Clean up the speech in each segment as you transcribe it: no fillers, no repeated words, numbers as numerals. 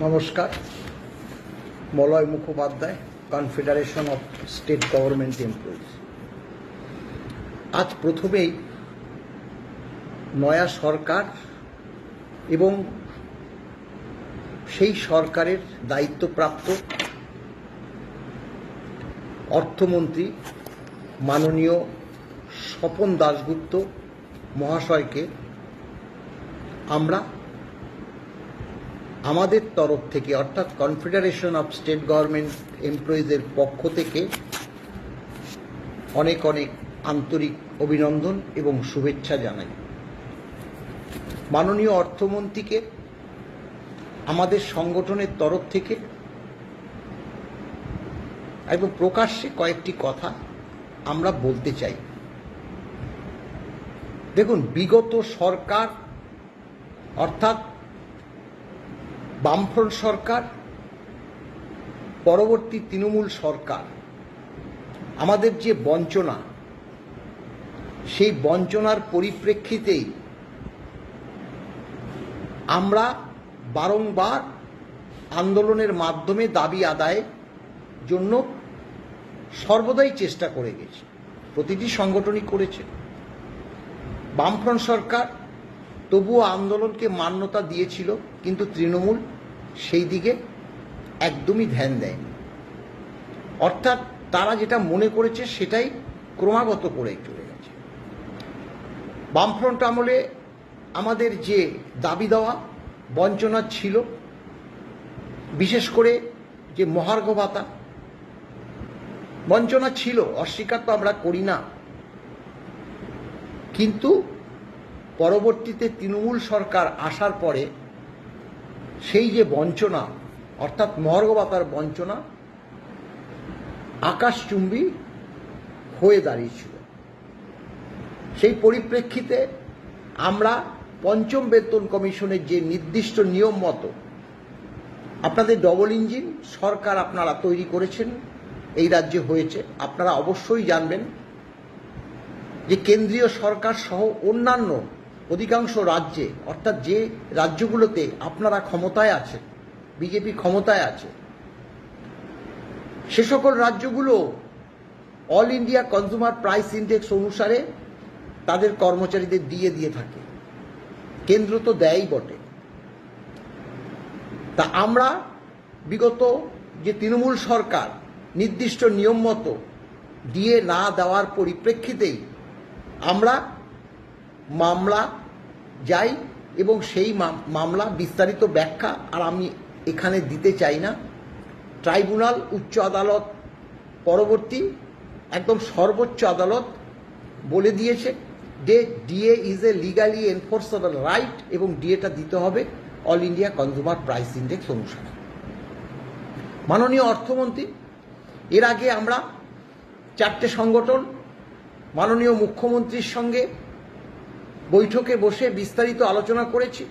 নমস্কার। Malay Mukhopadhyay, confederation of state government employees. আজ প্রথমেই নয়া সরকার এবং সেই সরকারের দায়িত্বপ্রাপ্ত অর্থমন্ত্রী মাননীয় স্বপন দাশগুপ্ত মহাশয়কে আমরা আমাদের তরফ থেকে অর্থাৎ কনফেডারেশন অফ স্টেট গভর্নমেন্ট এমপ্লয়িজের পক্ষ থেকে অনেক অনেক আন্তরিক অভিনন্দন এবং শুভেচ্ছা জানাই। মাননীয় অর্থমন্ত্রীকে আমাদের সংগঠনের তরফ থেকে একদম প্রকাশ্যে কয়েকটি কথা আমরা বলতে চাই। দেখুন, বিগত সরকার অর্থাৎ বামফ্রন্ট সরকার, পরবর্তী তৃণমূল সরকার আমাদের যে বঞ্চনা, সেই বঞ্চনার পরিপ্রেক্ষিতেই আমরা বারংবার আন্দোলনের মাধ্যমে দাবি আদায়ের জন্য সর্বদাই চেষ্টা করে গেছি। প্রতিটি সংগঠনই করেছে। বামফ্রন্ট সরকার তবুও আন্দোলনকে মান্যতা দিয়েছিল, কিন্তু তৃণমূল সেই দিকে একদমই ধ্যান দেয়নি। অর্থাৎ তারা যেটা মনে করেছে সেটাই ক্রমাগত করে চলে গেছে। বামফ্রন্ট আমলে আমাদের যে দাবি দেওয়া বঞ্চনা ছিল, বিশেষ করে যে মহার্ঘ ভাতা বঞ্চনা ছিল, অস্বীকার তো আমরা করি না, কিন্তু পরবর্তীতে তৃণমূল সরকার আসার পরে সেই যে বঞ্চনা অর্থাৎ মহার্ঘ ভাতার বঞ্চনা আকাশচুম্বী হয়ে দাঁড়িয়েছিল। সেই পরিপ্রেক্ষিতে আমরা পঞ্চম বেতন কমিশনের যে নির্দিষ্ট নিয়ম মতো আপনাদের ডবল ইঞ্জিন সরকার আপনারা তৈরি করেছেন, এই রাজ্যে হয়েছে। আপনারা অবশ্যই জানবেন যে কেন্দ্রীয় সরকার সহ অন্যান্য অধিকাংশ রাজ্যে অর্থাৎ যে রাজ্যগুলোতে আপনারা ক্ষমতায় আছেন, বিজেপি ক্ষমতায় আছে, সে সকল রাজ্যগুলো all India consumer price index অনুসারে তাদের কর্মচারীদের দিয়ে থাকে। কেন্দ্র তো দেয়ই বটে। তা আমরা বিগত যে তৃণমূল সরকার নির্দিষ্ট নিয়ম মতো দিয়ে না দেওয়ার পরিপ্রেক্ষিতেই আমরা মামলা যাই এবং সেই মামলা বিস্তারিত ব্যাখ্যা আর আমি এখানে দিতে চাই না। ট্রাইব্যুনাল, উচ্চ আদালত, পরবর্তী একদম সর্বোচ্চ আদালত বলে দিয়েছে যে DA is a legally enforceable right এবং ডিএটা দিতে হবে all India consumer price index অনুসারে। মাননীয় অর্থমন্ত্রী, এর আগে আমরা চারটে সংগঠন মাননীয় মুখ্যমন্ত্রীর সঙ্গে বৈঠকে বসে বিস্তারিত আলোচনা করেছি।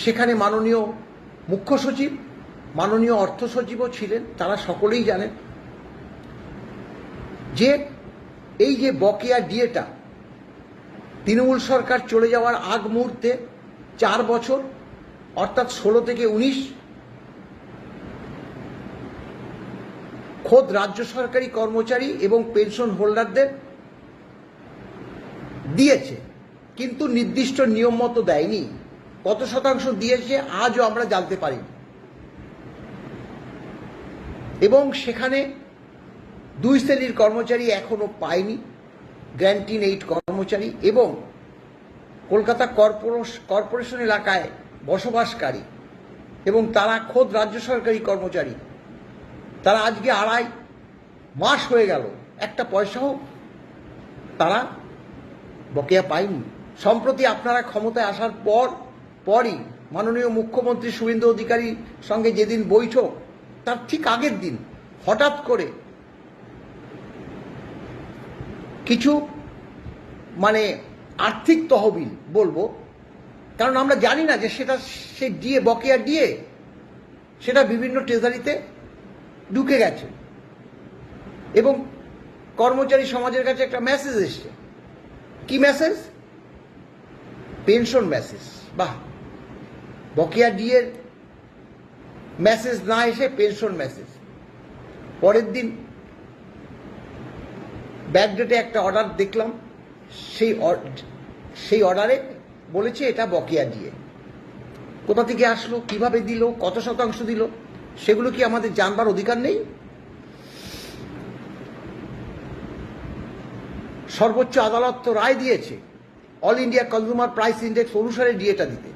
সেখানে মাননীয় মুখ্য সচিব, মাননীয় অর্থ সচিবও ছিলেন। তারা সকলেই জানেন যে এই যে বকেয়া ডিএটা তৃণমূল সরকার চলে যাওয়ার আগ মুহূর্তে 4 বছর অর্থাৎ 16 থেকে 19 খোদ রাজ্য সরকারি কর্মচারী এবং পেনশন হোল্ডারদের দিয়েছে, কিন্তু নির্দিষ্ট নিয়ম মতো দেয়নি। কত শতাংশ দিয়েছে আজও আমরা জানতে পারি। এবং সেখানে 2 শ্রেণীর কর্মচারী এখনো পায়নি, গ্র্যান্টিন 8 কর্মচারী এবং কলকাতা কর্পোরেশন এলাকায় বসবাসকারী এবং তারা খোদ রাজ্য সরকারি কর্মচারী। তারা আজকে 2.5 মাস হয়ে গেল, একটা পয়সাও তারা বকেয়া পায়নি। সম্প্রতি আপনারা ক্ষমতায় আসার পরই মাননীয় মুখ্যমন্ত্রী শুভেন্দু অধিকারীর সঙ্গে যেদিন বৈঠক, তার ঠিক আগের দিন হঠাৎ করে কিছু আর্থিক তহবিল বলবো, কারণ আমরা জানি না যে সেটা সে ডিএ বকেয়া ডিএ সেটা বিভিন্ন ট্রেজারিতে ঢুকে গেছে এবং কর্মচারী সমাজের কাছে একটা মেসেজ এসছে। কি মেসেজ? Pension message. বাহ, বকেয়া ডিএর মেসেজ না এসে পেনশন মেসেজ। পরের দিন ব্যাকডেটে একটা অর্ডার দেখলাম, সেই অর্ডারে বলেছে এটা বকেয়া দিয়ে। কোথা থেকে আসলো, কিভাবে দিল, কত শতাংশ দিল, সেগুলো কি আমাদের জানবার অধিকার নেই? সর্বোচ্চ আদালত তো রায় দিয়েছে all India consumer price index অনুসারে ডিএটা দিতে।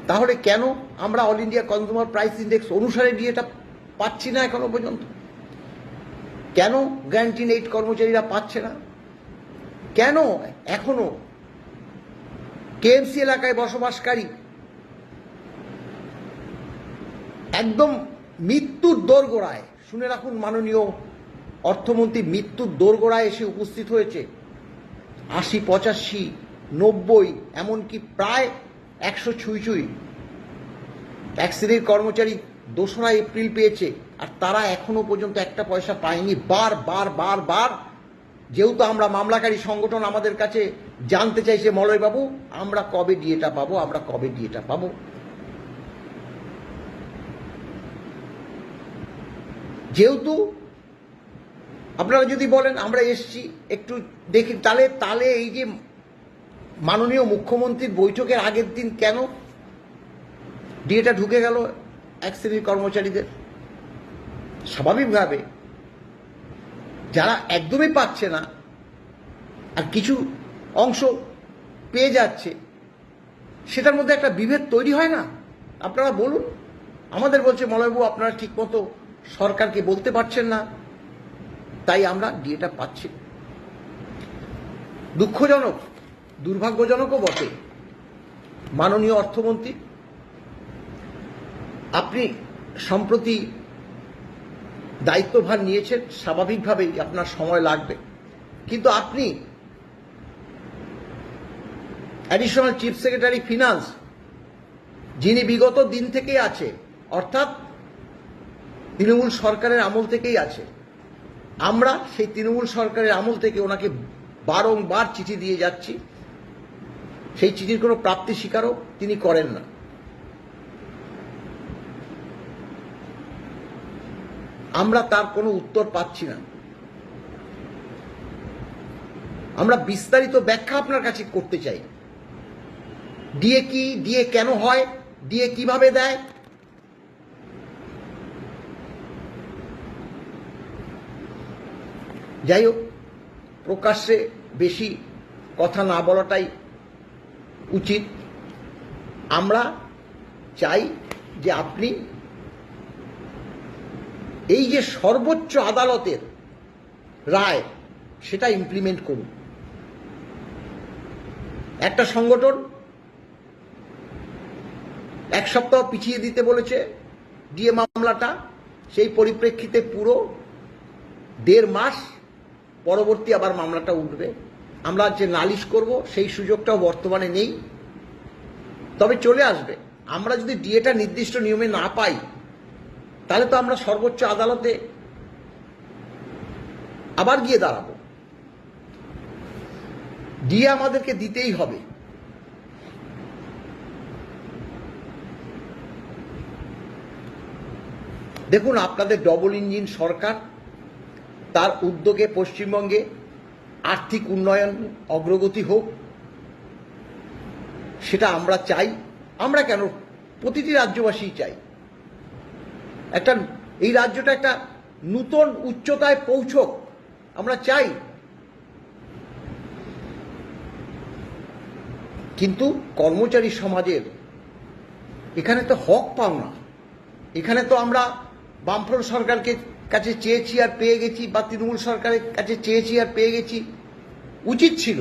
তাহলে কেন আমরা all India consumer price index অনুসারে ডিএটা পাচ্ছি না এখনো পর্যন্ত? কেন গ্যারান্টিড এইড কর্মচারীরা পাচ্ছে না? কেন এখনো কেএমসি এলাকায় বসবাসকারী একদম মৃত্যুর দোরগোড়ায়, শুনে রাখুন মাননীয় অর্থমন্ত্রী, মৃত্যুর দোরগোড়ায় এসে উপস্থিত হয়েছে। ৮০, ৮৫, ৯০, এমনকি প্রায় ১০০ ছুঁই এক শ্রেণীর কর্মচারী ২রা এপ্রিল পেয়েছে, আর তারা এখনো পর্যন্ত একটা পয়সা পায়নি। বার যেহেতু আমরা মামলাকারী সংগঠন, আমাদের কাছে জানতে চাইছে, মলয়বাবু আমরা কবে ডিএটা পাবো, আমরা কবে ডিএটা পাবো। যেহেতু আপনারা যদি বলেন আমরা এসছি একটু দেখি, তাহলে এই যে মাননীয় মুখ্যমন্ত্রীর বৈঠকের আগের দিন কেন ডিএটা ঢুকে গেল এক শ্রেণীর কর্মচারীদের? স্বাভাবিকভাবে যারা একদমই পাচ্ছে না আর কিছু অংশ পেয়ে যাচ্ছে, সেটার মধ্যে একটা বিভেদ তৈরি হয় না? আপনারা বলুন। আমাদের বলছে মলয়বাবু আপনারা ঠিকমতো সরকারকে বলতে পারছেন না, তাই আমরা ডিএটা পাচ্ছি। দুঃখজনক, দুর্ভাগ্যজনকও বটে। মাননীয় অর্থমন্ত্রী, আপনি সম্প্রতি দায়িত্বভার নিয়েছেন, স্বাভাবিকভাবেই আপনার সময় লাগবে, কিন্তু আপনি অ্যাডিশনাল চিফ সেক্রেটারি ফিনান্স, যিনি বিগত দিন থেকেই আছে, অর্থাৎ তৃণমূল সরকারের আমল থেকেই আছে। আমরা সেই তৃণমূল সরকারের আমল থেকে ওনাকে বারংবার চিঠি দিয়ে যাচ্ছি, সেই চিঠির কোনো প্রাপ্তি স্বীকারও তিনি করেন না। আমরা তার কোনো উত্তর পাচ্ছি না। আমরা বিস্তারিত ব্যাখ্যা আপনার কাছে করতে চাই। ডিএ কি, ডিএ কেন হয়, ডিএ কিভাবে দেয়? যাই হোক, প্রকাশ্যে বেশি কথা না বলাটাই উচিত। আমরা চাই যে আপনি এই যে সর্বোচ্চ আদালতের রায়, সেটা ইমপ্লিমেন্ট করুন। একটা সংগঠন ১ সপ্তাহ পিছিয়ে দিতে বলেছে ডিএ মামলাটা, সেই পরিপ্রেক্ষিতে পুরো ১.৫ মাস পরবর্তী আবার মামলাটা উঠবে। আমরা যে নালিশ করব সেই সুযোগটাও বর্তমানে নেই, তবে চলে আসবে। আমরা যদি ডিএটা নির্দিষ্ট নিয়মে না পাই, তাহলে তো আমরা সর্বোচ্চ আদালতে আবার গিয়ে দাঁড়াবো। ডিএ আমাদেরকে দিতেই হবে। দেখুন, আপনাদের ডবল ইঞ্জিন সরকার, তার উদ্যোগে পশ্চিমবঙ্গে আর্থিক উন্নয়ন অগ্রগতি হোক, সেটা আমরা চাই। আমরা কেন, প্রতিটি রাজ্যবাসী চাই এই রাজ্যটা একটা নূতন উচ্চতায় পৌঁছক, আমরা চাই। কিন্তু কর্মচারী সমাজের এখানে তো হক পাওনা, এখানে তো আমরা বামফ্রন্ট সরকারকে কাছে চেয়েছি আর পেয়ে গেছি, বা তৃণমূল সরকারের কাছে চেয়েছি আর পেয়ে গেছি। উচিত ছিল,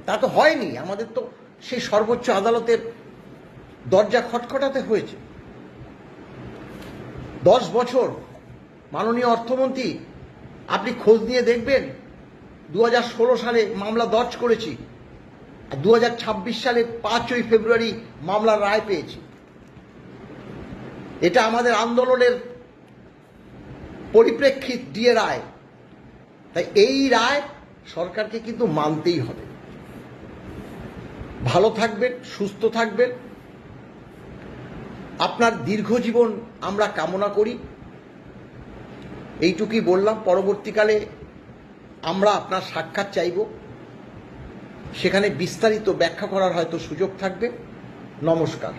তা তো হয়নি। আমাদের তো সেই সর্বোচ্চ আদালতের দরজা খটখটাতে হয়েছে। 10 বছর মাননীয় অর্থমন্ত্রী, আপনি খোঁজ নিয়ে দেখবেন, 2016 সালে মামলা দর্জ করেছি, আর 2026 সালে 5ই ফেব্রুয়ারি মামলার রায় পেয়েছি। এটা আমাদের আন্দোলনের পরিপ্রেক্ষিত দিয়ে রায়। তাই এই রায় সরকারকে কিন্তু মানতেই হবে। ভালো থাকবেন, সুস্থ থাকবেন। আপনার দীর্ঘজীবন আমরা কামনা করি। এইটুকুই বললাম। পরবর্তীকালে আমরা আপনার সাক্ষাৎ চাইব, সেখানে বিস্তারিত ব্যাখ্যা করার হয়তো সুযোগ থাকবে। নমস্কার।